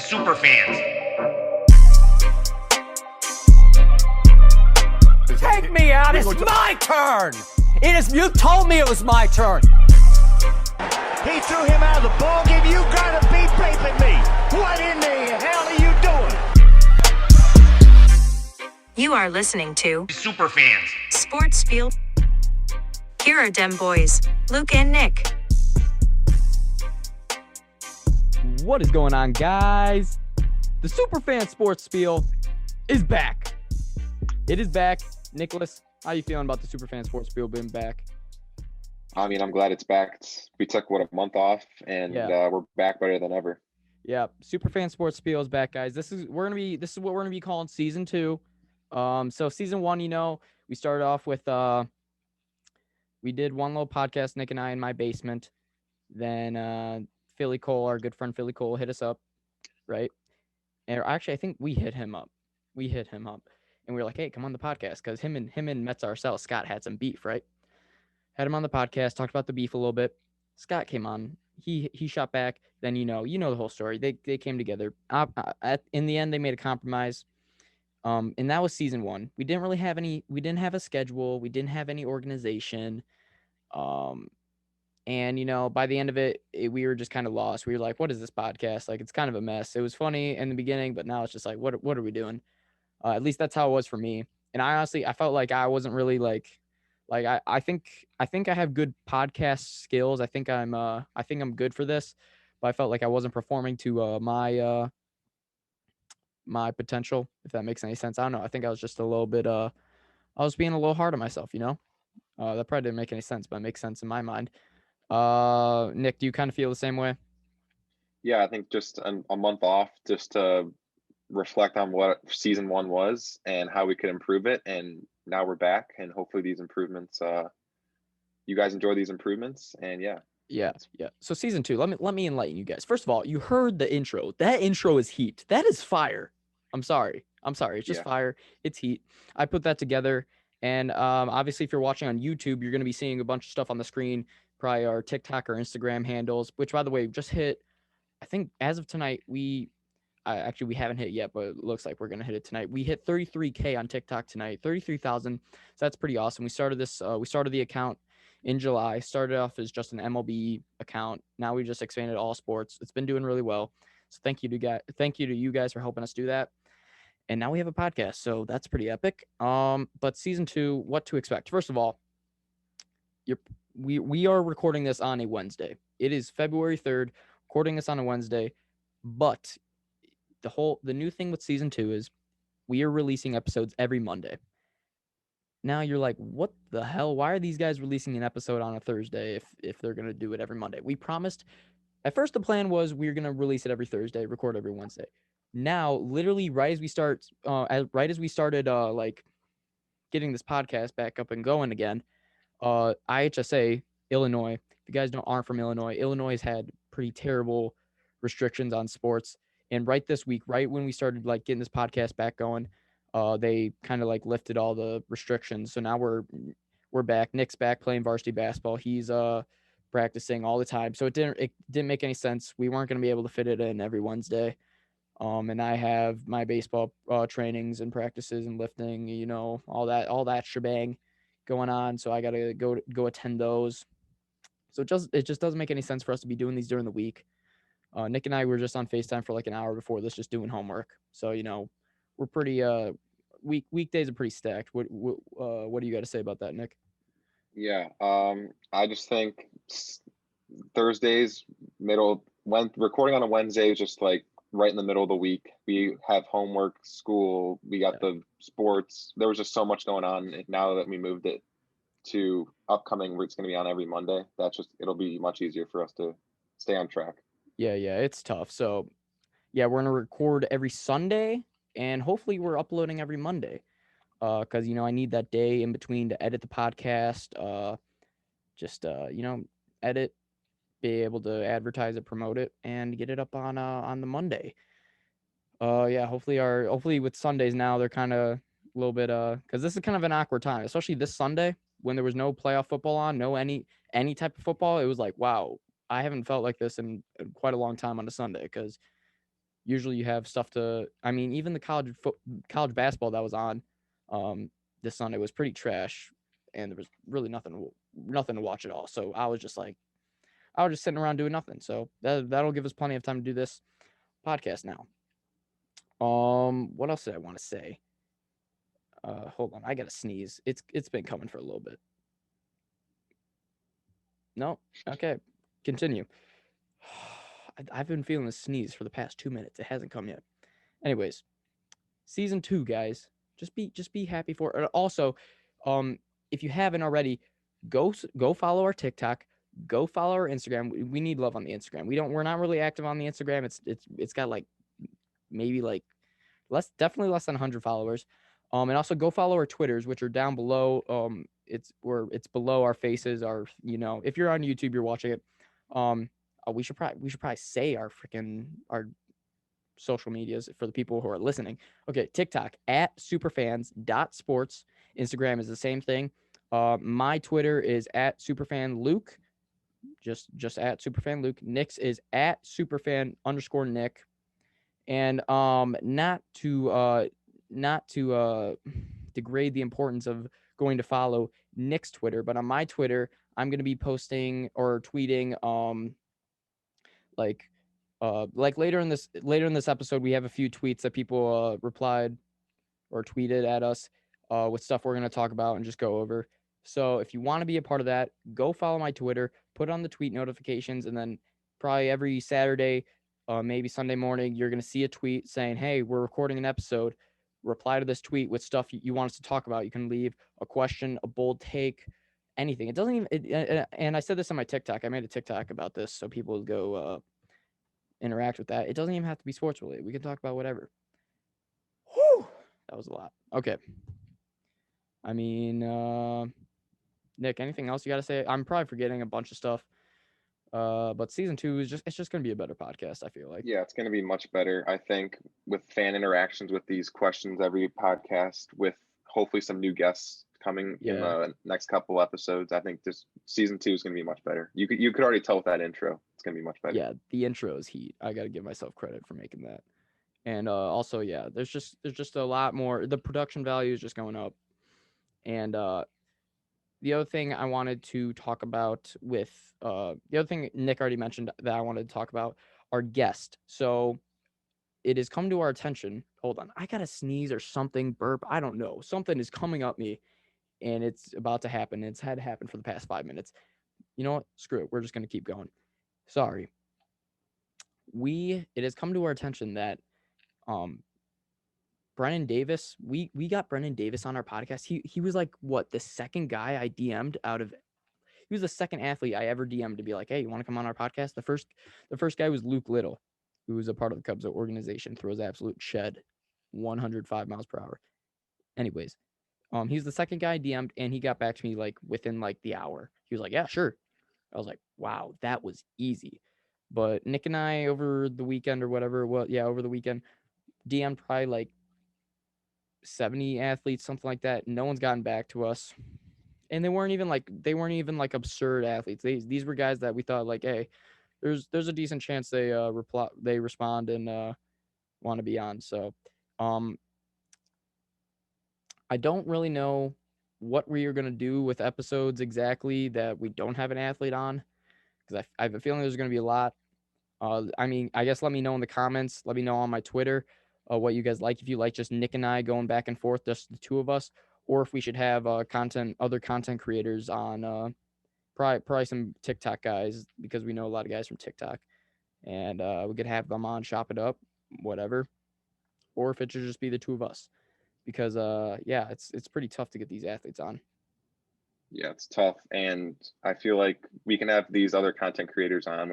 Superfans. Take me out. It's my turn. You told me it was my turn. He threw him out of the ball game. You gotta be raping me. What in the hell are you doing? You are listening to Superfans. Sports Spiel. Here are dem boys, Luke and Nick. What is going on, guys? The Superfan Sports Spiel is back. It is back. Nicholas, how you feeling about the Superfan Sports Spiel being back? I mean, I'm glad it's back. We took, a month off, and we're back better than ever. Yeah, Superfan Sports Spiel is back, guys. This is what we're gonna be calling season 2. So season 1, we started off with we did one little podcast, Nick and I, in my basement. Then Philly Cole, our good friend Philly Cole, hit us up, right? And actually, I think we hit him up. And we were like, hey, come on the podcast, because him and Mets ourselves, Scott, had some beef, right? Had him on the podcast, talked about the beef a little bit. Scott came on. He shot back. Then you know the whole story. They came together. In the end, they made a compromise. And that was season 1. We didn't really have any. We didn't have a schedule. We didn't have any organization. And by the end of it, we were just kind of lost. We were like, what is this podcast? Like, it's kind of a mess. It was funny in the beginning, but now it's just like, what are we doing? At least that's how it was for me. And I felt like I wasn't really I think I have good podcast skills. I think I'm good for this, but I felt like I wasn't performing to my potential, if that makes any sense. I don't know. I think I was just a little bit I was being a little hard on myself, That probably didn't make any sense, but it makes sense in my mind. Nick, do you kind of feel the same way? Yeah, I think just a month off just to reflect on what season 1 was and how we could improve it. And now we're back, and hopefully these improvements, you guys enjoy these improvements. And yeah. So season 2, let me enlighten you guys. First of all, you heard the intro. That intro is heat. That is fire. I'm sorry. It's just fire. It's heat. I put that together. And obviously, if you're watching on YouTube, you're going to be seeing a bunch of stuff on the screen, probably our TikTok or Instagram handles, which, by the way, just hit, I think, as of tonight, we haven't hit yet, but it looks like we're going to hit it tonight. We hit 33K on TikTok tonight, 33,000. So that's pretty awesome. We started the account in July, started off as just an MLB account. Now we just expanded all sports. It's been doing really well. So thank you to you guys for helping us do that. And now we have a podcast, so that's pretty epic. But season 2, what to expect? First of all, we are recording this on a Wednesday. It is February 3rd, recording this on a Wednesday. But the new thing with season 2 is we are releasing episodes every Monday. Now you're like, what the hell? Why are these guys releasing an episode on a Thursday if they're gonna do it every Monday? We promised. At first, the plan was we were gonna release it every Thursday, record every Wednesday. Now, literally, right as we started, getting this podcast back up and going again, IHSA, Illinois. If you guys aren't from Illinois, Illinois has had pretty terrible restrictions on sports. And right this week, right when we started getting this podcast back going, they kind of lifted all the restrictions. So now we're back. Nick's back playing varsity basketball. He's practicing all the time. So it didn't make any sense. We weren't going to be able to fit it in every Wednesday. And I have my baseball trainings and practices and lifting, all that shebang going on. So I got to go attend those. So it just doesn't make any sense for us to be doing these during the week. Nick and I were just on FaceTime for an hour before this, just doing homework. So, we're pretty weekdays are pretty stacked. What do you got to say about that, Nick? Yeah. I just think Thursdays, when recording on a Wednesday is just right in the middle of the week. We have homework, school, we got the sports. There was just so much going on. And now that we moved it to upcoming, where it's going to be on every Monday, it'll be much easier for us to stay on track. Yeah, it's tough. So, yeah, we're going to record every Sunday, and hopefully we're uploading every Monday. Because, I need that day in between to edit the podcast, edit, be able to advertise it, promote it, and get it up on the Monday. Hopefully with Sundays now, they're kind of a little bit, because this is kind of an awkward time, especially this Sunday when there was no playoff football on, no any type of football. It was like, wow, I haven't felt like this in quite a long time on a Sunday, because Usually you have stuff to. I mean, even the college basketball that was on this Sunday was pretty trash, and there was really nothing to watch at all. So I was just sitting around doing nothing. So that'll give us plenty of time to do this podcast now. What else did I want to say? Hold on, I gotta sneeze. It's been coming for a little bit. No, okay, continue. I've been feeling a sneeze for the past 2 minutes. It hasn't come yet. Anyways, season 2, guys. Just be happy for it. Also, if you haven't already, go follow our TikTok. Go follow our Instagram. We need love on the Instagram. We're not really active on the Instagram. It's got like maybe like definitely less than 100 followers. And also go follow our Twitters, which are down below. It's below our faces. If you're on YouTube, you're watching it. We should probably say our social medias for the people who are listening. Okay, TikTok at superfans.sports. Instagram is the same thing. My Twitter is at superfanluke. Just at superfanluke. Nick's is at superfan_Nick. And not to degrade the importance of going to follow Nick's Twitter, but on my Twitter, I'm gonna be posting or tweeting like later in this episode, we have a few tweets that people replied or tweeted at us with stuff we're gonna talk about and just go over. So if you want to be a part of that, go follow my Twitter, put on the tweet notifications, and then probably every Saturday, maybe Sunday morning, you're gonna see a tweet saying, "Hey, we're recording an episode." Reply to this tweet with stuff you want us to talk about. You can leave a question, a bold take, anything. It doesn't even. And I said this on my TikTok. I made a TikTok about this, so people go interact with that. It doesn't even have to be sports related. We can talk about whatever. Whew, that was a lot. Okay. I mean, Nick, anything else you got to say? I'm probably forgetting a bunch of stuff. But season 2 is just going to be a better podcast, I feel like. Yeah, it's going to be much better. I think with fan interactions with these questions every podcast, with hopefully some new guests coming in the next couple episodes. I think this season 2 is going to be much better. You could already tell with that intro. It's going to be much better. Yeah, the intro is heat. I got to give myself credit for making that. And also, yeah, there's just a lot more. The production value is just going up. And the other thing I wanted to talk about with the other thing Nick already mentioned that I wanted to talk about, our guest. So it has come to our attention. Hold on. I got to sneeze or something, burp. I don't know. Something is coming up me and it's about to happen. It's had to happen for the past 5 minutes. You know what? Screw it. We're just going to keep going. Sorry. It has come to our attention that Brennan Davis, we got Brennan Davis on our podcast. He was like the second guy I DM'd he was the second athlete I ever DM'd to be like, "Hey, you want to come on our podcast?" The first guy was Luke Little, who was a part of the Cubs organization, throws absolute shed, 105 miles per hour. Anyways, he's the second guy I DM'd, and he got back to me like within like the hour. He was like, "Yeah, sure." I was like, "Wow, that was easy." But Nick and I over the weekend or whatever, over the weekend, DM'd probably like 70 athletes, something like that. No one's gotten back to us. And they weren't even like absurd athletes. These were guys that we thought like, hey, there's a decent chance they respond and want to be on. So I don't really know what we are gonna do with episodes exactly that we don't have an athlete on, because I have a feeling there's gonna be a lot. I mean, I guess let me know in the comments. Let me know on my Twitter what you guys like. If you like just Nick and I going back and forth, just the two of us, or if we should have other content creators on, probably some TikTok guys, because we know a lot of guys from TikTok, and we could have them on, chop it up, whatever. Or if it should just be the two of us, because it's pretty tough to get these athletes on. Yeah, it's tough, and I feel like we can have these other content creators on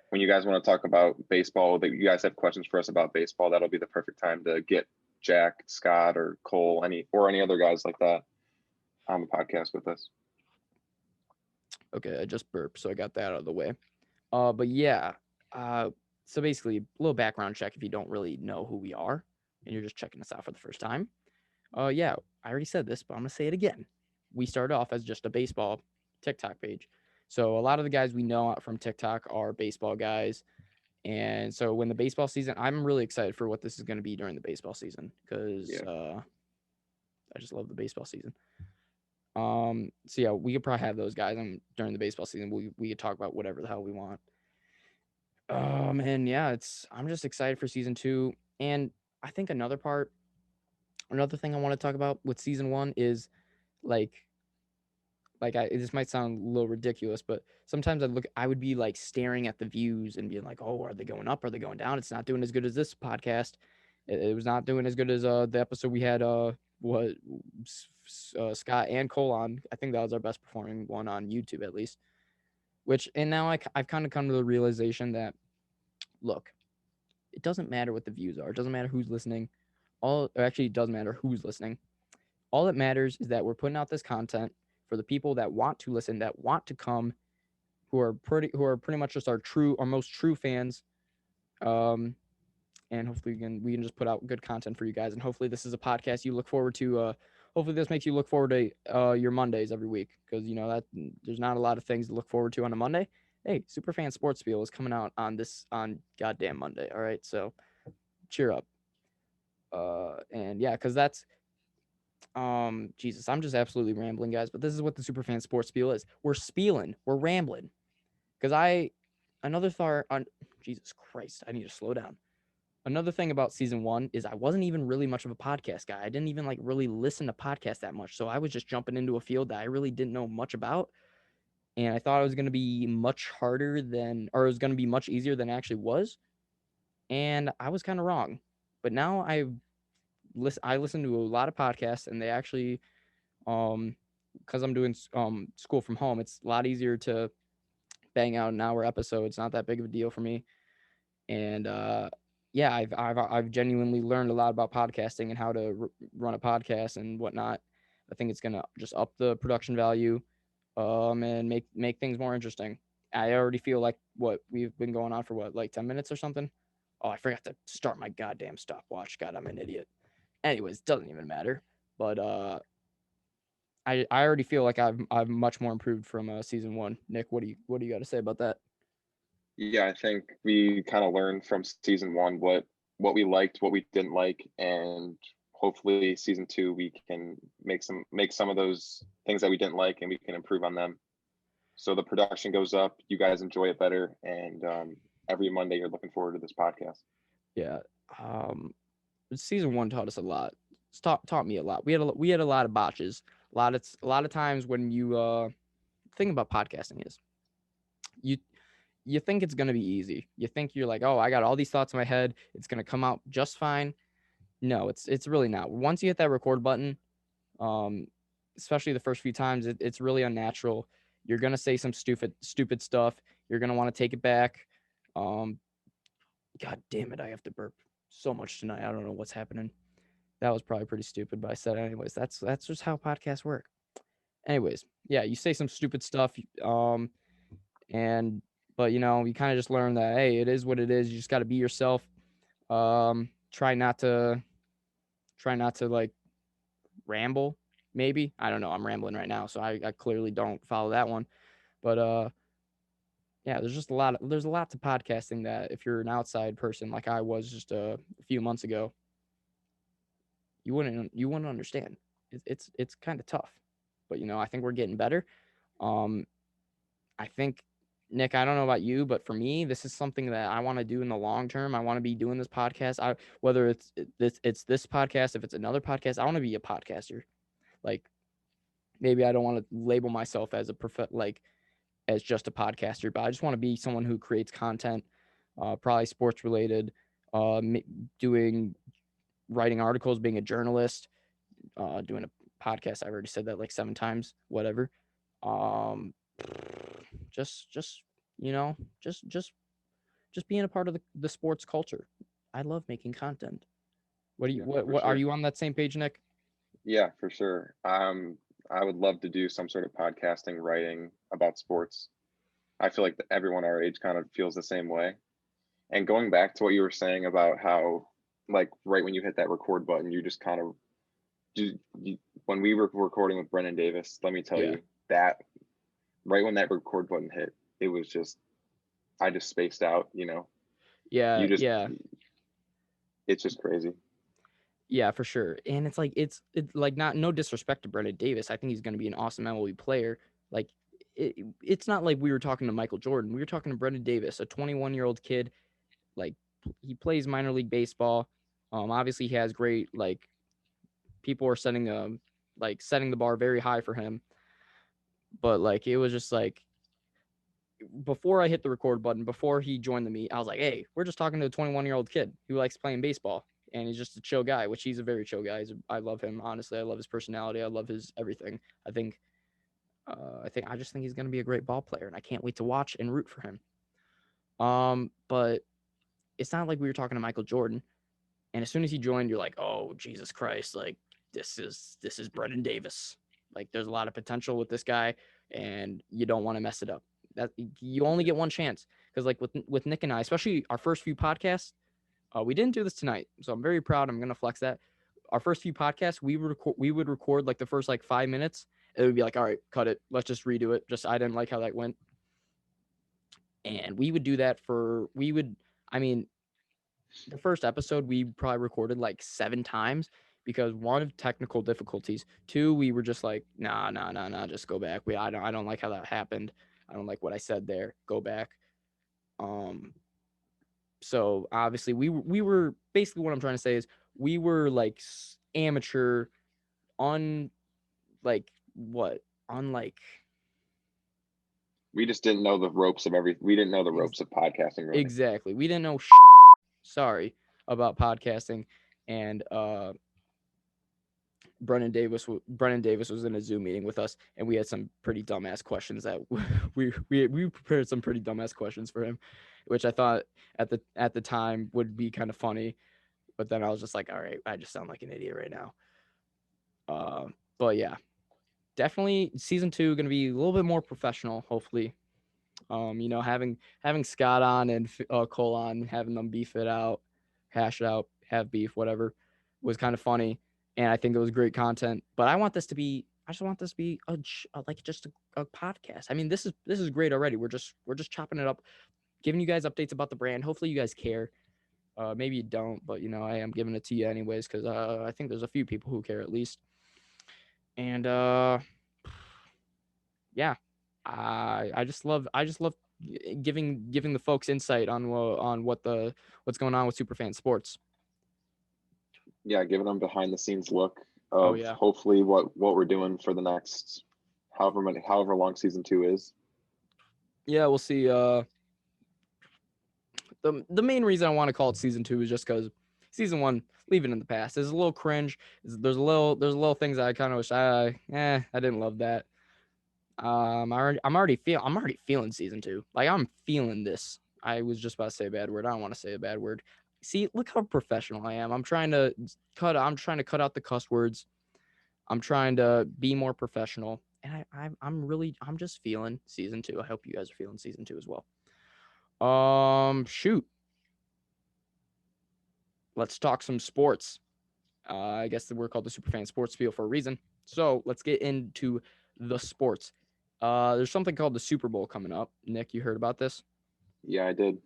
when you guys want to talk about baseball, that you guys have questions for us about baseball. That'll be the perfect time to get Jack, Scott, or Cole, any other guys like that on the podcast with us. Okay, I just burped, so I got that out of the way. But yeah, so basically, a little background check if you don't really know who we are and you're just checking us out for the first time. Yeah, I already said this, but I'm gonna say it again. We started off as just a baseball TikTok page. So a lot of the guys we know from TikTok are baseball guys, And so when the baseball season, I'm really excited for what this is going to be during the baseball season because I just love the baseball season. So yeah, we could probably have those guys during the baseball season. We could talk about whatever the hell we want. And yeah, I'm just excited for season 2. And I think another thing I want to talk about with season 1 is this might sound a little ridiculous, but sometimes I would be like staring at the views and being like, oh, are they going up? Are they going down? It's not doing as good as this podcast. It was not doing as good as the episode we had Scott and Cole on. I think that was our best performing one on YouTube at least. And now I've kind of come to the realization that, look, it doesn't matter what the views are. It doesn't matter who's listening. It does matter who's listening. All that matters is that we're putting out this content for the people that want to listen, that want to come, who are pretty much just our most true fans. And hopefully we can just put out good content for you guys. And hopefully this is a podcast you look forward to. Hopefully this makes you look forward to your Mondays every week, because that there's not a lot of things to look forward to on a Monday. Hey, Superfans Sports Spiel is coming out on goddamn Monday. All right, so cheer up. And yeah, because that's Jesus, I'm just absolutely rambling, guys. But this is what the Superfan Sports Spiel is. We're spieling, we're rambling. Because another thought on Jesus Christ, I need to slow down. Another thing about season 1 is I wasn't even really much of a podcast guy. I didn't even really listen to podcasts that much. So I was just jumping into a field that I really didn't know much about. And I thought it was going to be much harder it was going to be much easier than it actually was. And I was kind of wrong. But now I listen to a lot of podcasts, and they actually, because I'm doing school from home, it's a lot easier to bang out an hour episode. It's not that big of a deal for me. And yeah, I've genuinely learned a lot about podcasting and how to run a podcast and whatnot. I think it's gonna just up the production value, and make things more interesting. I already feel like we've been going on for 10 minutes or something. Oh, I forgot to start my goddamn stopwatch. God, I'm an idiot. Anyways, doesn't even matter. But I already feel like I've much more improved from season 1. Nick, what do you got to say about that? Yeah, I think we kind of learned from season 1 what we liked, what we didn't like, and hopefully season 2 we can make some of those things that we didn't like, and we can improve on them. So the production goes up, you guys enjoy it better, and every Monday you're looking forward to this podcast. Yeah. Season 1 taught us a lot. It's taught me a lot. We had a lot of botches. A lot of times when you the thing about podcasting is you think it's going to be easy. You think you're like, oh, I got all these thoughts in my head. It's going to come out just fine. No, it's really not. Once you hit that record button, especially the first few times, it's really unnatural. You're going to say some stupid stuff. You're going to want to take it back. God damn it. I have to burp so much tonight. I don't know what's happening. That was probably pretty stupid, but I said it anyways. That's just how podcasts work. Anyways, yeah, you say some stupid stuff. But you kind of just learn that, hey, it is what it is. You just got to be yourself. Try not to ramble. Maybe, I don't know. I'm rambling right now, so I clearly don't follow that one. But yeah, there's a lot to podcasting that if you're an outside person like I was just a few months ago, you wouldn't understand. It's kind of tough, but I think we're getting better. I think, Nick, I don't know about you, but for me, this is something that I want to do in the long term. I want to be doing this podcast. Whether it's this podcast, if it's another podcast, I want to be a podcaster. Like, maybe I don't want to label myself as as just a podcaster, but I just want to be someone who creates content, probably sports related, writing articles, being a journalist, doing a podcast. I've already said that like 7 times, whatever. Just being a part of the sports culture. I love making content. What are you on that same page, Nick? Yeah, for sure. I would love to do some sort of podcasting, writing about sports. I feel like everyone our age kind of feels the same way. And going back to what you were saying about how, like, right when you hit that record button, you just kind of when we were recording with Brennan Davis, let me tell you that right when that record button hit, it was just, I just spaced out, Yeah, You just, yeah. it's just crazy. Yeah, for sure. And it's like it's like not no disrespect to Brendan Davis. I think he's going to be an awesome MLB player. Like it's not like we were talking to Michael Jordan. We were talking to Brendan Davis, a 21-year-old kid. Like he plays minor league baseball. Obviously he has great like people are setting the bar very high for him. But like it was just like before I hit the record button, before he joined the meet, I was like, hey, we're just talking to a 21-year-old kid who likes playing baseball. And he's just a chill guy, which he's a very chill guy. I love him, honestly. I love his personality. I love his everything. I just think he's going to be a great ball player, and I can't wait to watch and root for him. But it's not like we were talking to Michael Jordan, and as soon as he joined, you're like, oh Jesus Christ, like this is Brendan Davis. Like there's a lot of potential with this guy, and you don't want to mess it up. That you only get one chance because like with Nick and I, especially our first few podcasts, we didn't do this tonight, so I'm very proud. I'm gonna flex that. Our first few podcasts, we would record like the first like 5 minutes. It would be like, all right, cut it. Let's just redo it. Just I didn't like how that went, and we would do that I mean, the first episode we probably recorded like 7 times because one of technical difficulties. Two, we were just like, nah, just go back. I don't like how that happened. I don't like what I said there. Go back. So obviously we were basically what I'm trying to say is we were like amateur on like what on like We just didn't know the ropes of we didn't know the ropes of podcasting really. exactly. We didn't know sorry about podcasting and Brennan Davis was in a Zoom meeting with us, and we had some pretty dumbass questions that we prepared some pretty dumbass questions for him, which I thought at the time would be kind of funny, but then I was just like, all right, I just sound like an idiot right now. But yeah, definitely season 2 going to be a little bit more professional, hopefully. Having Scott on and Cole on, having them beef it out, hash it out, have beef, whatever, was kind of funny, and I think it was great content. But I just want this to be a podcast. I mean, this is great already. We're just chopping it up, giving you guys updates about the brand. Hopefully, you guys care. Maybe you don't, but I am giving it to you anyways because I think there's a few people who care at least. And yeah, I just love giving the folks insight on what's going on with Superfan Sports. Yeah, giving them behind the scenes look Oh, of yeah. hopefully what we're doing for the next however long season 2 is. Yeah, we'll see. The main reason I want to call it season 2 is just because season 1, leave it in the past. There's a little cringe. There's a little things that I kind of wish I didn't love that. I'm already feeling season 2. Like I'm feeling this. I was just about to say a bad word. I don't want to say a bad word. See, look how professional I am. I'm trying to cut out the cuss words. I'm trying to be more professional. And I'm just feeling season 2. I hope you guys are feeling season 2 as well. Shoot. Let's talk some sports. I guess we're called the Superfan Sports Spiel for a reason. So let's get into the sports. There's something called the Super Bowl coming up. Nick, you heard about this? Yeah, I did.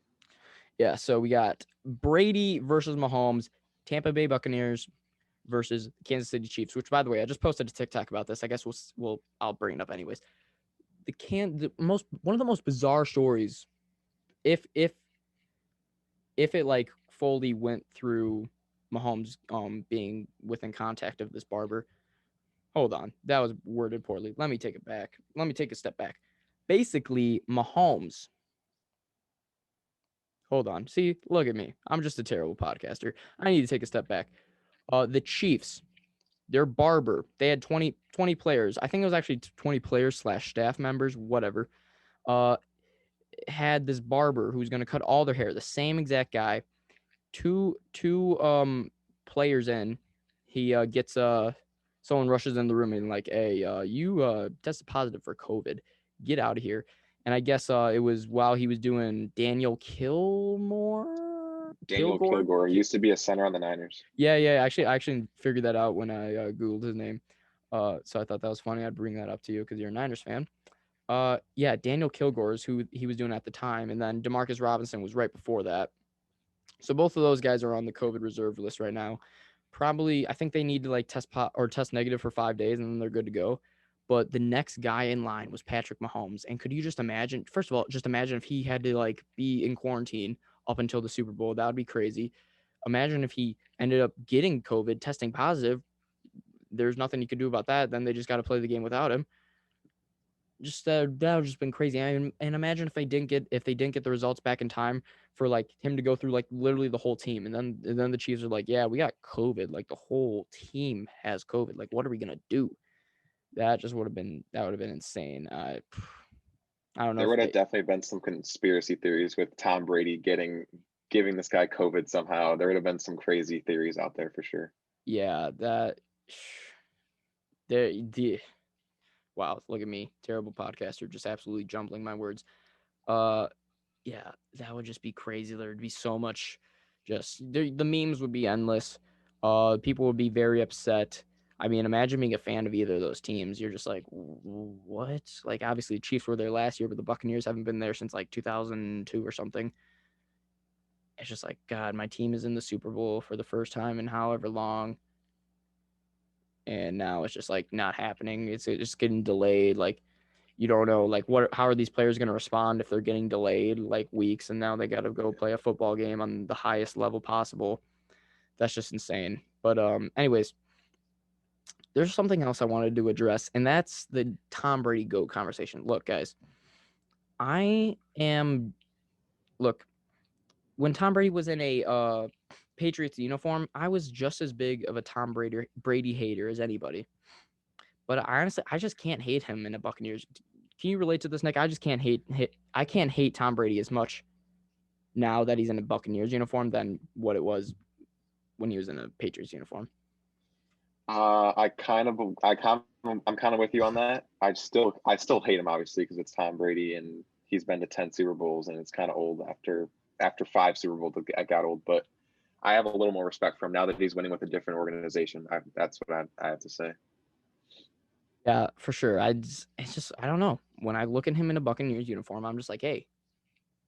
Yeah, so we got Brady versus Mahomes, Tampa Bay Buccaneers versus Kansas City Chiefs, which by the way, I just posted a TikTok about this. I guess I'll bring it up anyways. One of the most bizarre stories, if it like fully went through Mahomes being within contact of this barber. Hold on, that was worded poorly. Let me take it back. Let me take a step back. Basically, Mahomes. Hold on. See, look at me. I'm just a terrible podcaster. I need to take a step back. The Chiefs, their barber, they had 20 players. I think it was actually 20 players / staff members, whatever. Had this barber who's going to cut all their hair, the same exact guy. Two players in, he gets someone rushes in the room and like, hey, you tested positive for COVID. Get out of here. And I guess it was while he was doing Daniel Kilgore. He used to be a center on the Niners. Yeah. Actually, I figured that out when I Googled his name. So I thought that was funny. I'd bring that up to you because you're a Niners fan. Yeah, Daniel Kilgore is who he was doing at the time. And then Demarcus Robinson was right before that. So both of those guys are on the COVID reserve list right now. Probably, I think they need to like test negative for 5 days and then they're good to go. But the next guy in line was Patrick Mahomes. And could you just imagine, first of all, just imagine if he had to like be in quarantine up until the Super Bowl. That would be crazy. Imagine if he ended up getting COVID, testing positive. There's nothing you could do about that. Then they just got to play the game without him. Just that would just been crazy. And imagine if they didn't get the results back in time for like him to go through like literally the whole team, and then the Chiefs are like, yeah, we got COVID, like the whole team has COVID. Like, what are we gonna do? That would have been insane. I don't know There if would have definitely been some conspiracy theories with Tom Brady giving this guy COVID somehow. There would have been some crazy theories out there for sure. yeah, that there the wow, look at me, terrible podcaster, just absolutely jumbling my words. Uh yeah, that would just be crazy. There'd be so much, the memes would be endless. People would be very upset. I mean, imagine being a fan of either of those teams. You're just like, what? Like, obviously, the Chiefs were there last year, but the Buccaneers haven't been there since like 2002 or something. It's just like, God, my team is in the Super Bowl for the first time in however long, and now it's just like not happening. It's just getting delayed. Like, you don't know like how are these players going to respond if they're getting delayed like weeks and now they got to go play a football game on the highest level possible. That's just insane. But anyways, there's something else I wanted to address, and that's the Tom Brady GOAT conversation. Look, guys, I am look, when Tom Brady was in a Patriots uniform, I was just as big of a Tom Brady hater as anybody. But I just can't hate him in a Buccaneers. Can you relate to this, Nick? I just can't I can't hate Tom Brady as much now that he's in a Buccaneers uniform than what it was when he was in a Patriots uniform. I'm kind of with you on that. I still hate him obviously because it's Tom Brady and he's been to 10 Super Bowls and it's kind of old after 5 Super Bowls. I got old, but I have a little more respect for him now that he's winning with a different organization. That's what I have to say. Yeah, for sure. I don't know. When I look at him in a Buccaneers uniform, I'm just like, hey,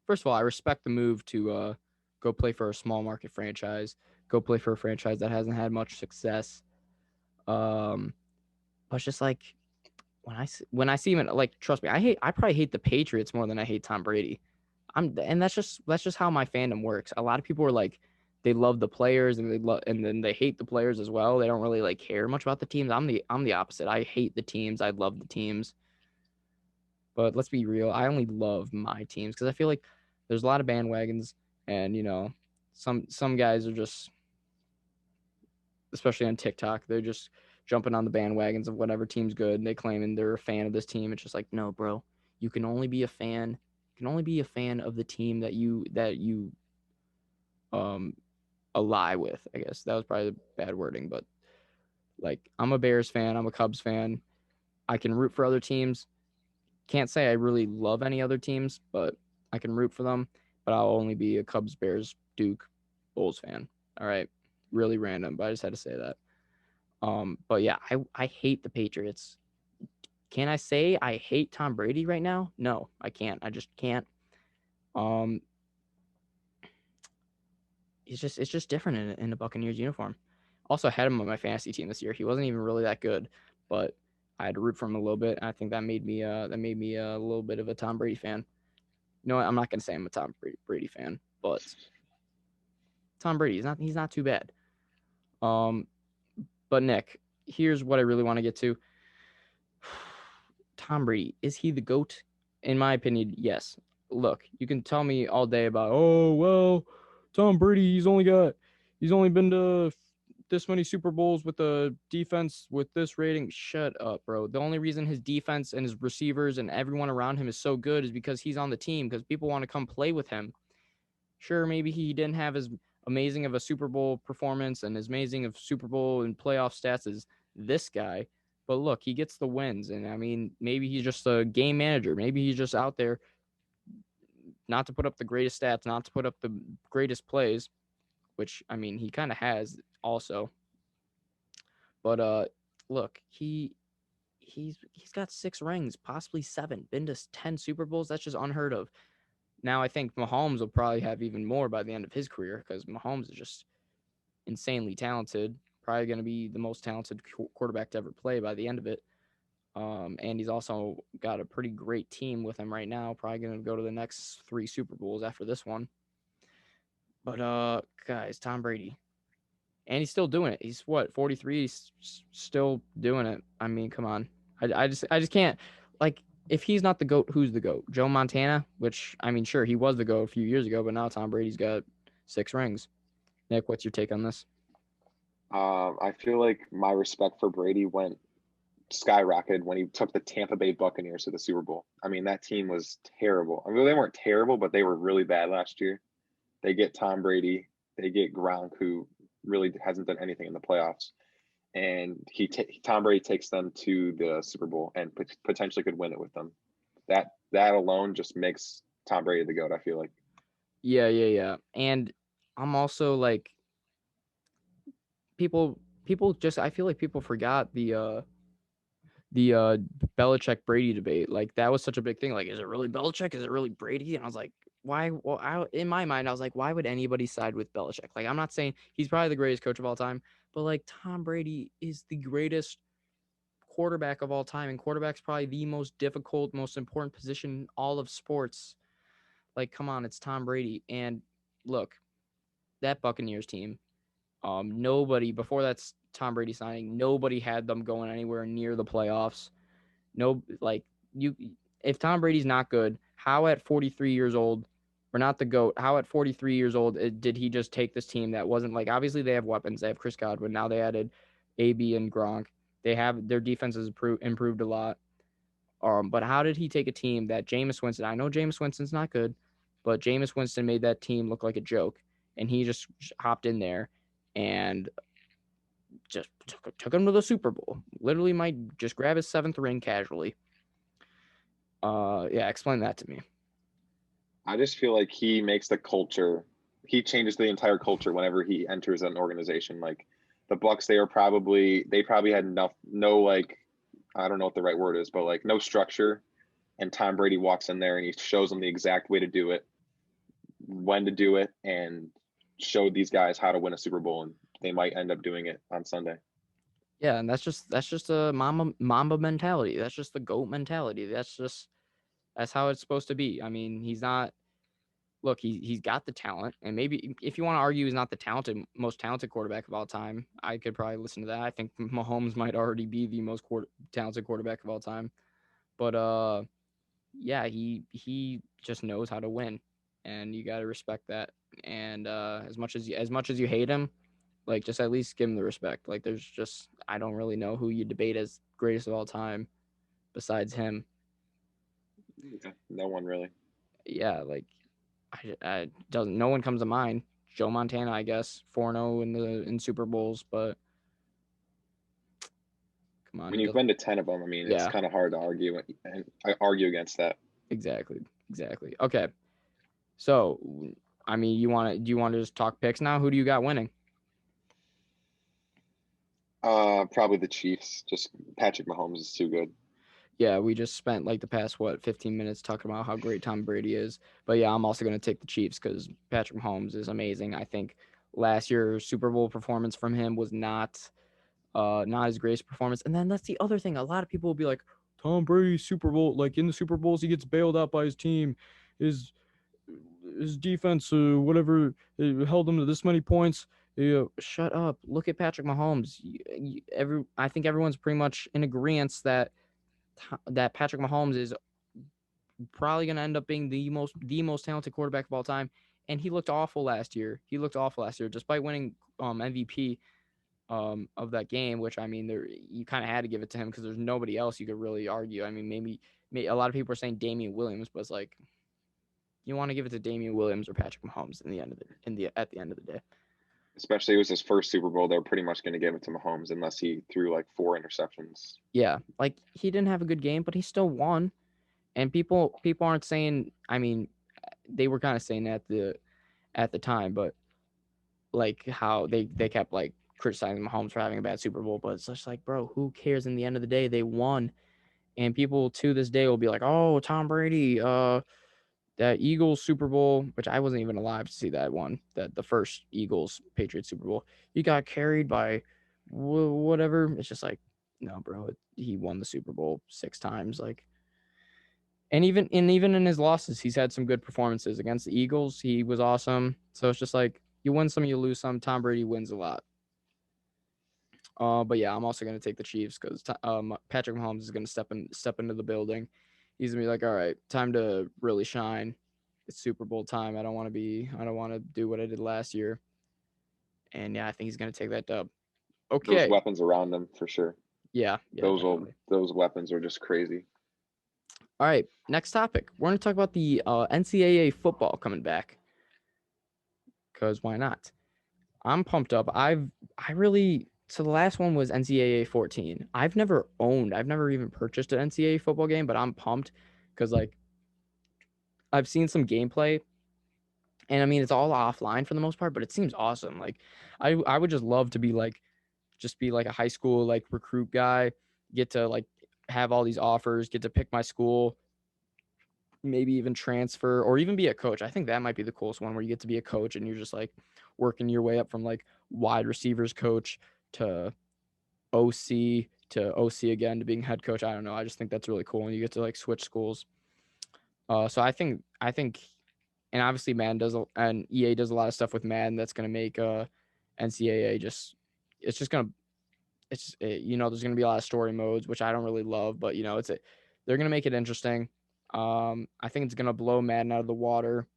first of all, I respect the move to go play for a small market franchise, go play for a franchise that hasn't had much success. But it's just like when I see him, like, trust me, I probably hate the Patriots more than I hate Tom Brady. And that's just how my fandom works. A lot of people are like, they love the players and then they hate the players as well. They don't really like care much about the teams. I'm the opposite. I hate the teams. I love the teams. But let's be real. I only love my teams because I feel like there's a lot of bandwagons, and some guys are just, especially on TikTok, they're just jumping on the bandwagons of whatever team's good and they claim and they're a fan of this team. It's just like, no, bro, you can only be a fan. You can only be a fan of the team that you um ally with. I guess that was probably bad wording, but like, I'm a Bears fan, I'm a Cubs fan. I can root for other teams. Can't say I really love any other teams, but I can root for them. But I'll only be a Cubs, Bears, Duke, Bulls fan. All right, really random, but I just had to say that. But yeah, I hate the Patriots. Can I say I hate Tom Brady right now? No, I can't. I just can't. Um, it's just different in a Buccaneers uniform. Also, I had him on my fantasy team this year. He wasn't even really that good, but I had to root for him a little bit. And I think that made me a little bit of a Tom Brady fan. You know what? I'm not gonna say I'm a Tom Brady fan, but Tom Brady, he's not too bad. Um, but Nick, here's what I really want to get to. Tom Brady, is he the GOAT? In my opinion, yes. Look, you can tell me all day about, oh, well, Tom Brady, he's only been to this many Super Bowls with a defense with this rating. Shut up, bro. The only reason his defense and his receivers and everyone around him is so good is because he's on the team, because people want to come play with him. Sure, maybe he didn't have as amazing of a Super Bowl performance and as amazing of Super Bowl and playoff stats as this guy, but look, he gets the wins. And I mean, maybe he's just a game manager. Maybe he's just out there not to put up the greatest stats, not to put up the greatest plays, which I mean, he kind of has also. But look, he's got 6 rings, possibly 7, been to 10 Super Bowls. That's just unheard of. Now I think Mahomes will probably have even more by the end of his career because Mahomes is just insanely talented. Probably going to be the most talented quarterback to ever play by the end of it. And he's also got a pretty great team with him right now. Probably going to go to the next 3 Super Bowls after this one. But guys, Tom Brady, and he's still doing it. He's what, 43? He's still doing it. I mean, come on. I just can't, like, if he's not the GOAT, who's the GOAT? Joe Montana, which, I mean, sure, he was the GOAT a few years ago, but now Tom Brady's got 6 rings. Nick, what's your take on this? I feel like my respect for Brady went skyrocketed when he took the Tampa Bay Buccaneers to the Super Bowl. I mean, that team was terrible. I mean, they weren't terrible, but they were really bad last year. They get Tom Brady, they get Gronk, who really hasn't done anything in the playoffs, and Tom Brady takes them to the Super Bowl and potentially could win it with them. That alone just makes Tom Brady the GOAT, I feel like. Yeah. And I'm also like, people just, I feel like people forgot the Belichick Brady debate. Like, that was such a big thing. Like, is it really Belichick? Is it really Brady? And I was like, why? Well, in my mind, I was like, why would anybody side with Belichick? Like, I'm not saying he's probably the greatest coach of all time, but like, Tom Brady is the greatest quarterback of all time, and quarterback's probably the most difficult, most important position in all of sports. Like, come on, it's Tom Brady. And look, that Buccaneers team, nobody before that's Tom Brady signing, nobody had them going anywhere near the playoffs. No, like, you, if Tom Brady's not good, how at 43 years old, or not the GOAT, how at 43 years old did he just take this team that wasn't, like, obviously they have weapons. They have Chris Godwin. Now they added AB and Gronk. They have, their defense has improved a lot. But how did he take a team that Jameis Winston, I know Jameis Winston's not good, but Jameis Winston made that team look like a joke, and he just hopped in there and just took him to the Super Bowl. Literally might just grab his 7th ring casually. Yeah, explain that to me. I just feel like he makes the culture. He changes the entire culture whenever he enters an organization. Like the Bucks, they probably had no, like, I don't know what the right word is, but like no structure. And Tom Brady walks in there and he shows them the exact way to do it, when to do it, and showed these guys how to win a Super Bowl, and they might end up doing it on Sunday. Yeah, and that's just a Mamba mentality. That's just the GOAT mentality. That's how it's supposed to be. I mean, he's not. Look, he's got the talent, and maybe if you want to argue he's not the most talented quarterback of all time, I could probably listen to that. I think Mahomes might already be the most talented quarterback of all time. But yeah, he just knows how to win, and you got to respect that. And as much as you hate him, like, just at least give him the respect. Like, there's just, I don't really know who you debate as greatest of all time besides him. No one really. Yeah, like, no one comes to mind. Joe Montana, I guess, 4-0 in Super Bowls, but come on. When you've been to 10 of them, I mean, it's kind of hard to argue, and I argue against that. Exactly. Okay. So, I mean, do you want to just talk picks now? Who do you got winning? Probably the Chiefs. Just Patrick Mahomes is too good. Yeah, we just spent like the past 15 minutes talking about how great Tom Brady is. But yeah, I'm also going to take the Chiefs because Patrick Mahomes is amazing. I think last year's Super Bowl performance from him was not his greatest performance. And then that's the other thing. A lot of people will be like, Tom Brady Super Bowl, like in the Super Bowls, he gets bailed out by his team. His defense, whatever, held him to this many points. Shut up. Look at Patrick Mahomes. I think everyone's pretty much in agreement that Patrick Mahomes is probably going to end up being the most talented quarterback of all time. And he looked awful last year. Despite winning MVP of that game, which, I mean, you kind of had to give it to him because there's nobody else you could really argue. I mean, maybe a lot of people are saying Damian Williams, but it's like, you want to give it to Damian Williams or Patrick Mahomes at the end of the day. Especially it was his first Super Bowl, they're pretty much going to give it to Mahomes unless he threw like 4 interceptions. Yeah, like, he didn't have a good game, but he still won. And people aren't saying, I mean, they were kind of saying at the time, but like how they kept like criticizing Mahomes for having a bad Super Bowl, but it's just like, bro, who cares? In the end of the day, they won. And people to this day will be like, oh, Tom Brady, that Eagles Super Bowl, which I wasn't even alive to see that one, that the first Eagles Patriots Super Bowl, he got carried by whatever. It's just like, no, bro, he won the Super Bowl 6 times. Like, and even in his losses, he's had some good performances against the Eagles. He was awesome. So it's just like you win some, you lose some. Tom Brady wins a lot. But yeah, I'm also gonna take the Chiefs because Patrick Mahomes is gonna step into the building. He's gonna be like, all right, time to really shine. It's Super Bowl time. I don't want to do what I did last year. And yeah, I think he's gonna take that dub. Those Okay. weapons around them for sure. Yeah, definitely. Those weapons are just crazy. All right, next topic. We're gonna talk about the NCAA football coming back. Cause why not? I'm pumped up. So the last one was NCAA 14. I've never even purchased an NCAA football game, but I'm pumped because like I've seen some gameplay, and I mean it's all offline for the most part, but it seems awesome. Like I would just love to be like a high school like recruit guy, get to like have all these offers, get to pick my school, maybe even transfer or even be a coach. I think that might be the coolest one where you get to be a coach and you're just like working your way up from like wide receivers coach to OC to OC again to being head coach. I don't know. I just think that's really cool. And you get to like switch schools. So I think, and obviously and EA does a lot of stuff with Madden that's going to make NCAA there's going to be a lot of story modes, which I don't really love, but they're going to make it interesting. I think it's going to blow Madden out of the water.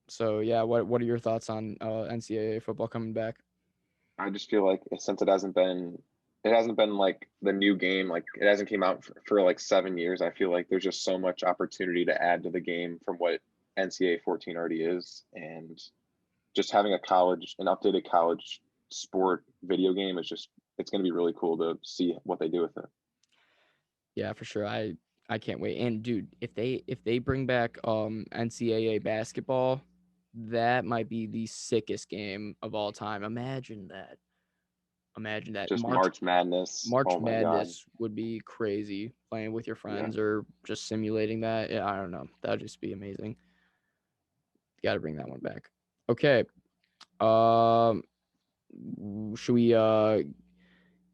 So yeah, what are your thoughts on NCAA football coming back? I just feel like since it hasn't been like the new game, like it hasn't came out for like 7 years. I feel like there's just so much opportunity to add to the game from what NCAA 14 already is, and just having an updated college sport video game is it's going to be really cool to see what they do with it. Yeah, for sure. I can't wait. And dude, if they bring back NCAA basketball, that might be the sickest game of all time. Imagine that. Just March Madness. March Oh my Madness would be crazy, playing with your friends or just simulating that. Yeah, I don't know. That'd just be amazing. Got to bring that one back. Okay. Should we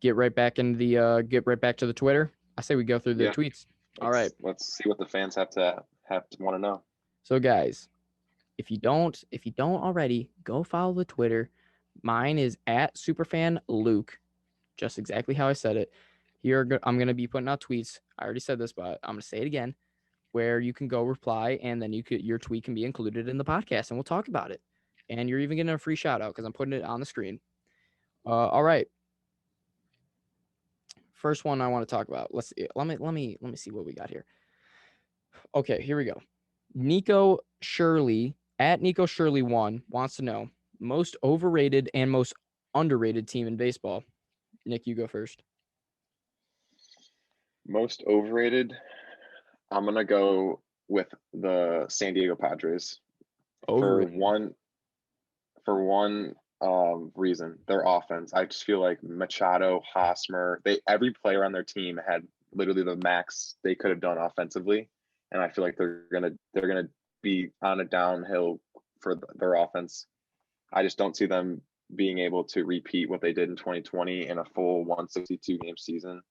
get right back to the Twitter? I say we go through the tweets. All right. Let's see what the fans have to want to know. So guys, if you don't already, go follow the Twitter. Mine is at Superfan Luke, just exactly how I said it. Here, I'm going to be putting out tweets. I already said this, but I'm going to say it again, where you can go reply, and then your tweet can be included in the podcast, and we'll talk about it. And you're even getting a free shout out because I'm putting it on the screen. All right. First one I want to talk about. Let me see what we got here. Okay, here we go. Nico Shirley at Nico Shirley 1 wants to know most overrated and most underrated team in baseball. Nick, you go first. Most overrated, I'm gonna go with the San Diego Padres. Overrated. For one reason, their offense. I just feel like Machado, Hosmer, every player on their team had literally the max they could have done offensively, and I feel like they're gonna be on a downhill for their offense. I just don't see them being able to repeat what they did in 2020 in a full 162 game season.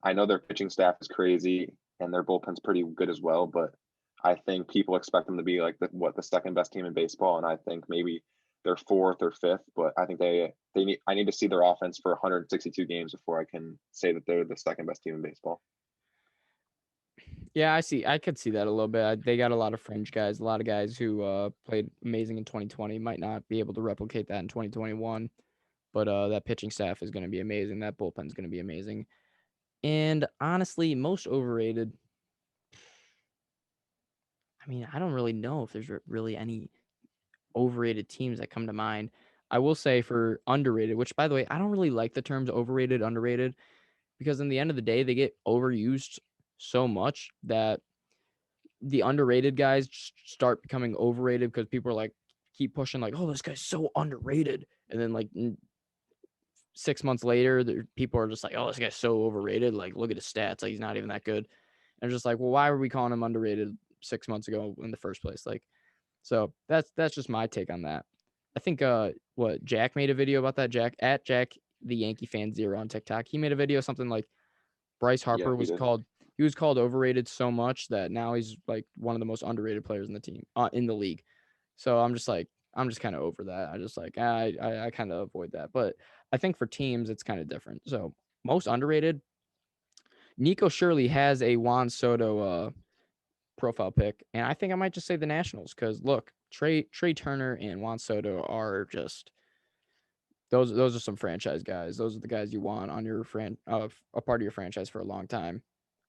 I know their pitching staff is crazy and their bullpen's pretty good as well, but I think people expect them to be like the second best team in baseball, and I think maybe they're fourth or fifth. But I think I need to see their offense for 162 games before I can say that they're the second best team in baseball. Yeah, I could see that a little bit. They got a lot of fringe guys, a lot of guys who played amazing in 2020, might not be able to replicate that in 2021. But that pitching staff is going to be amazing. That bullpen is going to be amazing. And honestly, most overrated. I mean, I don't really know if there's really any overrated teams that come to mind. I will say for underrated, which by the way, I don't really like the terms overrated, underrated, because in the end of the day, they get overused so much that the underrated guys start becoming overrated because people are like keep pushing like, oh, this guy's so underrated. And then like 6 months later, people are just like, oh, this guy's so overrated. Like, look at his stats. Like, he's not even that good. And it's just like, well, why are we calling him underrated? 6 months ago in the first place. Like, so that's just my take on that. I think what Jack made a video about that. Jack the Yankee fan 0 on TikTok. He made a video something like Bryce Harper Yeah, he was did. called overrated so much that now he's like one of the most underrated players in the team in the league. So I'm just kind of over that. I just like I kind of avoid that. But I think for teams it's kind of different. So most underrated, Nico Shirley has a Juan Soto profile pick, and I think I might just say the Nationals because look, Trey Turner and Juan Soto are just those are some franchise guys. Those are the guys you want on your a part of your franchise for a long time.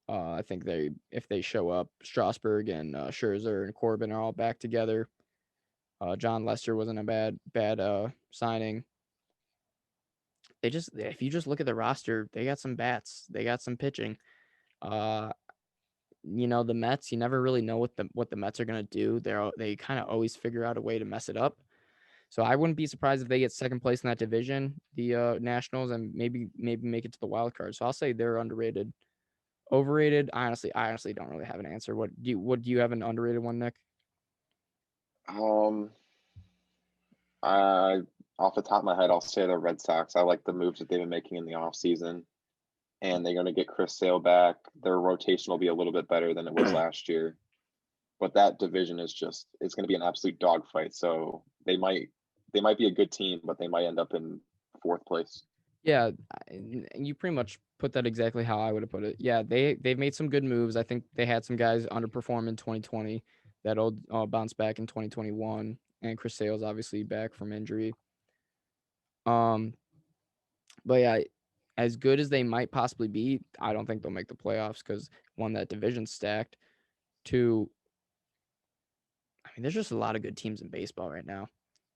I think if they show up, Strasburg and Scherzer and Corbin are all back together. John Lester wasn't a bad signing. If you just look at the roster, they got some bats, they got some pitching. The Mets, you never really know what the Mets are gonna do. They kind of always figure out a way to mess it up. So I wouldn't be surprised if they get second place in that division, the Nationals, and maybe make it to the wild card. So I'll say they're underrated. Overrated, I honestly don't really have an answer. What do you have an underrated one, Nick? Um, I off the top of my head, I'll say the Red Sox. I like the moves that they've been making in the offseason, and they're going to get Chris Sale back. Their rotation will be a little bit better than it was last year, but that division it's going to be an absolute dogfight. So they might be a good team, but they might end up in fourth place. Yeah, you pretty much put that exactly how I would have put it. Yeah, they've made some good moves. I think they had some guys underperform in 2020 that'll bounce back in 2021, and Chris Sale's obviously back from injury. But yeah, as good as they might possibly be, I don't think they'll make the playoffs because one, that division's stacked. Two, I mean, there's just a lot of good teams in baseball right now.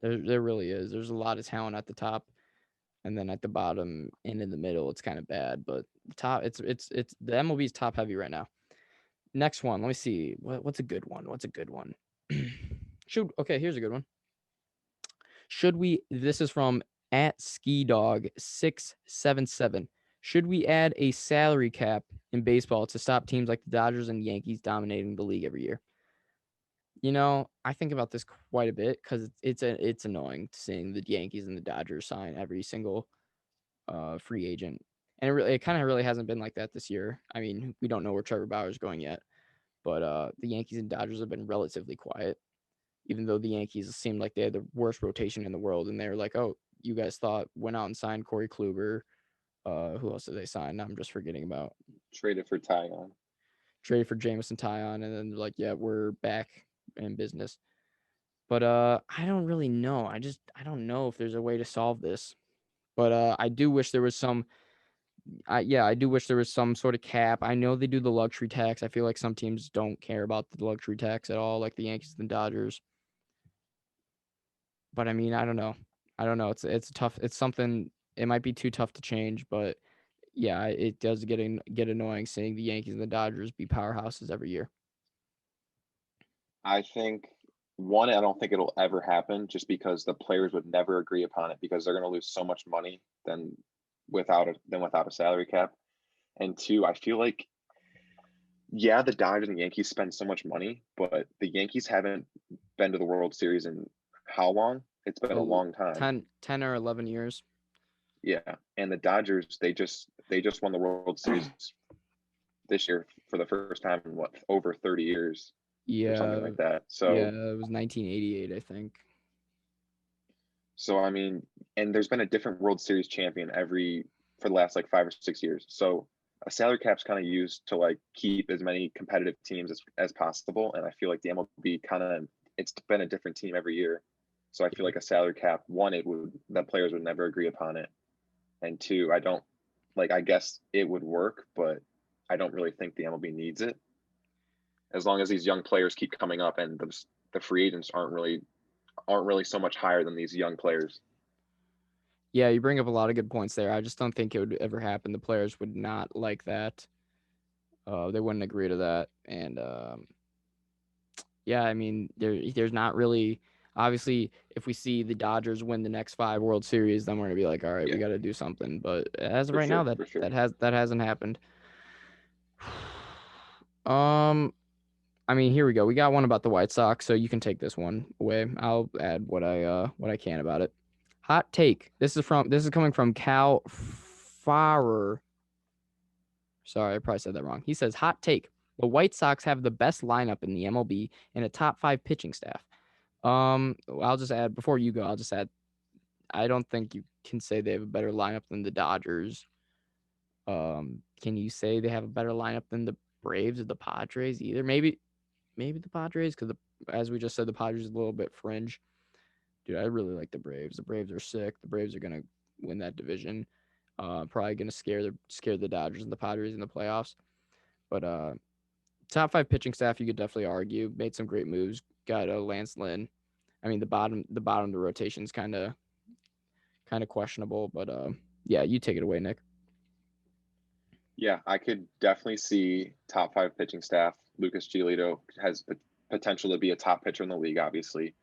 There really is. There's a lot of talent at the top, and then at the bottom and in the middle, it's kind of bad. But the top, it's the MLB's top heavy right now. Next one, let me see. What's a good one? Here's a good one. This is from at skidog677. Should we add a salary cap in baseball to stop teams like the Dodgers and Yankees dominating the league every year? I think about this quite a bit because it's annoying seeing the Yankees and the Dodgers sign every single free agent. And it kind of really hasn't been like that this year. I mean, we don't know where Trevor Bauer's going yet, but the Yankees and Dodgers have been relatively quiet, even though the Yankees seemed like they had the worst rotation in the world. And they were like, oh, you guys went out and signed Corey Kluber. Who else did they sign? I'm just forgetting about. Traded for Tyon. Traded for Jameson Tyon, and then they're like, yeah, we're back in business. But I don't really know. I don't know if there's a way to solve this. But I do wish there was some. I do wish there was some sort of cap. I know they do the luxury tax. I feel like some teams don't care about the luxury tax at all, like the Yankees and the Dodgers. But I mean, I don't know. It's tough. It's something. It might be too tough to change, but yeah, it does get annoying seeing the Yankees and the Dodgers be powerhouses every year. I think one, I don't think it'll ever happen just because the players would never agree upon it because they're going to lose so much money without a salary cap. And two, I feel like the Dodgers and Yankees spend so much money, but the Yankees haven't been to the World Series in how long? It's been a long time. 10 or 11 years. Yeah, and the Dodgers they just won the World Series this year for the first time in over 30 years. Yeah, or something like that. So yeah, it was 1988, I think. So I mean, and there's been a different World Series champion for the last like 5 or 6 years. So a salary cap's kind of used to like keep as many competitive teams as possible. And I feel like the MLB it's been a different team every year. So I feel like a salary cap, one, the players would never agree upon it. And two, I guess it would work, but I don't really think the MLB needs it. As long as these young players keep coming up and the free agents aren't really so much higher than these young players. Yeah, you bring up a lot of good points there. I just don't think it would ever happen. The players would not like that. They wouldn't agree to that. And yeah, I mean, there's not really. Obviously, if we see the Dodgers win the next 5 World Series, then we're gonna be like, all right, we got to do something. But as of right now, that hasn't happened. I mean, here we go. We got one about the White Sox, so you can take this one away. I'll add what I can about it. Hot take. This is coming from Cal Farrer. Sorry, I probably said that wrong. He says, hot take. The White Sox have the best lineup in the MLB and a top 5 pitching staff. I'll just add, before you go, I'll just add, I don't think you can say they have a better lineup than the Dodgers. Can you say they have a better lineup than the Braves or the Padres either? Maybe the Padres, because as we just said, the Padres are a little bit fringe. Dude, I really like the Braves. The Braves are sick. The Braves are gonna win that division. Probably gonna scare the Dodgers and the Padres in the playoffs. But top 5 pitching staff, you could definitely argue. Made some great moves. Got Lance Lynn. I mean, the bottom of the rotation is kind of questionable, but yeah, you take it away, Nick. Yeah, I could definitely see top 5 pitching staff. Lucas Giolito has potential to be a top pitcher in the league, obviously.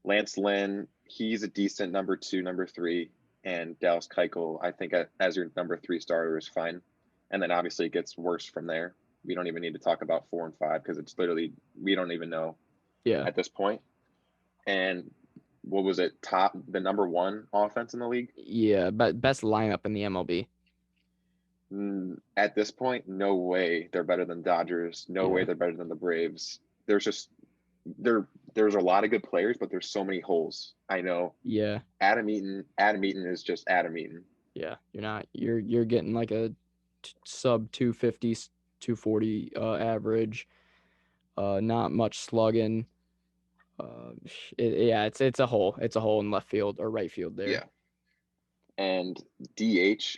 Lance Lynn, he's a decent number 2, number 3, and Dallas Keuchel, I think as your number 3 starter is fine. And then obviously it gets worse from there. We don't even need to talk about 4 and 5 because it's literally, we don't even know at this point. And what was it? The number 1 offense in the league? Yeah, but best lineup in the MLB. At this point, no way they're better than Dodgers. No way they're better than the Braves. There's a lot of good players, but there's so many holes. I know. Yeah. Adam Eaton is just Adam Eaton. Yeah, you're getting like a sub 250, 240 average. Not much slugging. It's a hole. It's a hole in left field or right field there. Yeah. And DH,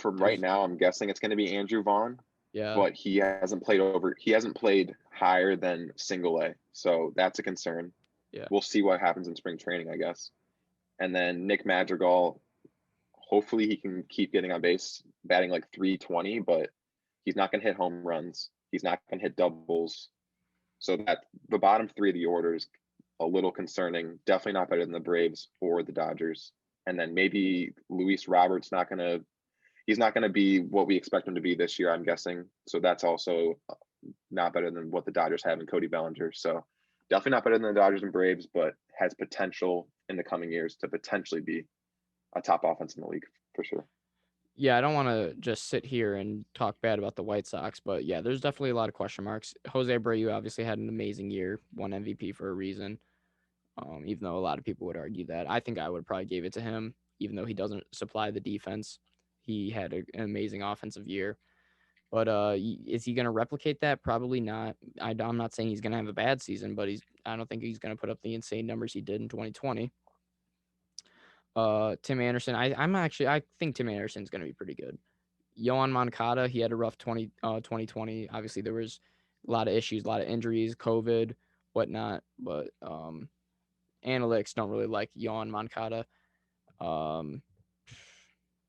right now, I'm guessing it's going to be Andrew Vaughn. Yeah. But he hasn't played higher than single A. So that's a concern. Yeah. We'll see what happens in spring training, I guess. And then Nick Madrigal, hopefully he can keep getting on base, batting like 320, but he's not going to hit home runs. He's not going to hit doubles. So that the bottom 3 of the order is a little concerning. Definitely not better than the Braves or the Dodgers. And then maybe Luis Roberts he's not going to be what we expect him to be this year, I'm guessing. So that's also not better than what the Dodgers have in Cody Bellinger. So definitely not better than the Dodgers and Braves, but has potential in the coming years to potentially be a top offense in the league for sure. Yeah, I don't want to just sit here and talk bad about the White Sox, but yeah, there's definitely a lot of question marks. Jose Abreu obviously had an amazing year, won MVP for a reason. Even though a lot of people would argue that. I think I would probably give it to him, even though he doesn't supply the defense. He had an amazing offensive year. But is he going to replicate that? Probably not. I'm not saying he's going to have a bad season, but I don't think he's going to put up the insane numbers he did in 2020. Tim Anderson, I think Tim Anderson's going to be pretty good. Yohan Moncada, he had a rough 2020. Obviously, there was a lot of issues, a lot of injuries, COVID, whatnot. But analytics don't really like Yohan Moncada.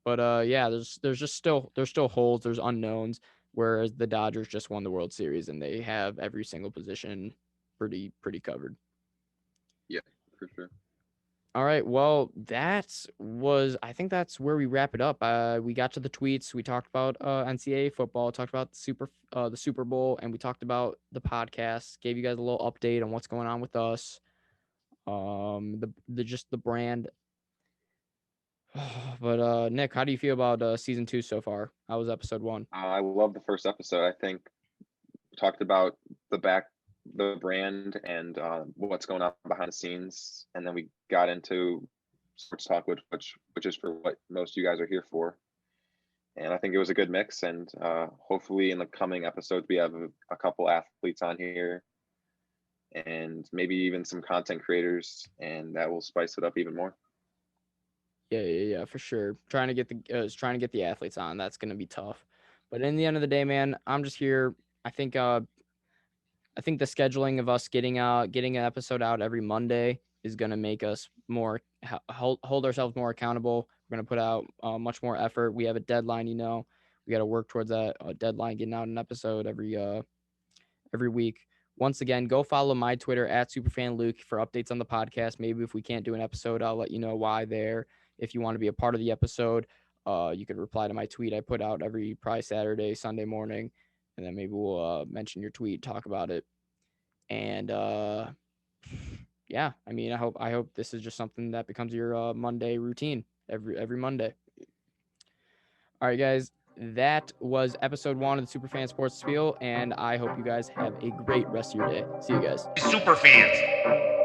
But yeah, there's still holes, there's unknowns, whereas the Dodgers just won the World Series and they have every single position pretty covered. Yeah, for sure. All right, well, I think that's where we wrap it up. We got to the tweets, we talked about NCAA football, talked about the Super Bowl, and we talked about the podcast. Gave you guys a little update on what's going on with us. The brand. But Nick, how do you feel about season 2 so far? How was episode 1? I love the first episode. I think we talked about the brand and what's going on behind the scenes, and then we got into sports talk, which is for what most of you guys are here for. And I think it was a good mix. And hopefully in the coming episodes we have a couple athletes on here, and maybe even some content creators, and that will spice it up even more. Yeah, for sure. Trying to get the athletes on, that's gonna be tough. But in the end of the day, man, I'm just here. I think the scheduling of us getting an episode out every Monday is gonna make us hold ourselves more accountable. We're gonna put out much more effort. We have a deadline, we got to work towards that deadline, getting out an episode every week. Once again, go follow my Twitter at SuperfanLuke for updates on the podcast. Maybe if we can't do an episode, I'll let you know why there. If you want to be a part of the episode, you can reply to my tweet I put out every probably Saturday, Sunday morning, and then maybe we'll mention your tweet, talk about it. And yeah, I mean, I hope this is just something that becomes your Monday routine every Monday. All right, guys, that was episode 1 of the Superfan Sports Spiel, and I hope you guys have a great rest of your day. See you guys. Superfans.